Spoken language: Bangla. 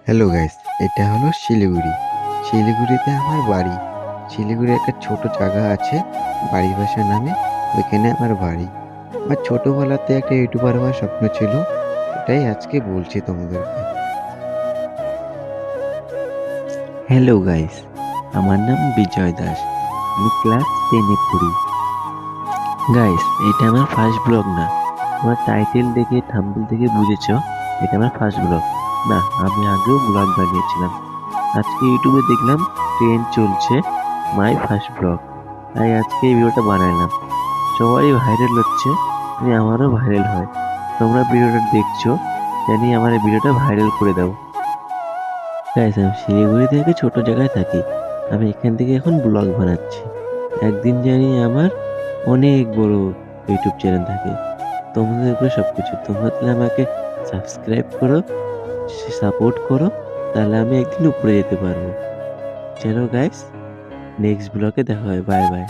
হ্যালো গাইস, এটা হলো শিলিগুড়ি। শিলিগুড়িতে আমার বাড়ি। শিলিগুড়ি একটা ছোট জায়গা আছে বাড়িবাসা নামে, ওইখানে আমার বাড়ি। আমার ছোটবেলাতে একটা ইউটিউবার হওয়ার স্বপ্ন ছিল, সেটাই আজকে বলছি তোমাদেরকে। হ্যালো গাইস, আমার নাম বিজয় দাস। আমি ক্লাস 10-এ পড়ি। গাইস, এটা আমার ফার্স্ট ব্লগ না। তোমার টাইটেল দেখে থাম্বনেল দেখে বুঝেছো এটা আমার ফার্স্ট ব্লগ না। আমি আগেও ব্লগ বানিয়েছিলাম। আজকে ইউটিউবে দেখলাম ট্রেন্ড চলছে মাই ফার্স্ট ব্লগ, তাই আজকে এই ভিডিওটা বানালাম। সবাই ভাইরাল হচ্ছে, তাই আমারও ভাইরাল হয়। তোমরা ভিডিওটা দেখছো, জানি আমার এই ভিডিওটা ভাইরাল করে দাও। গাইস, আমি শিলিগুড়িতে একটা ছোট জায়গায় থাকি। আমি এখান থেকে এখন ব্লগ বানাচ্ছি। একদিন জানি আমার অনেক বড় ইউটিউব চ্যানেল থাকে। তোমাদের উপরে সবকিছু। তোমরা তাহলে আমাকে সাবস্ক্রাইব করো, সাপোর্ট করো, তাহলে আমি একদিন উপরে যেতে পারবো। চলো গাইস, নেক্সট ব্লগে দেখা হয়। Bye bye.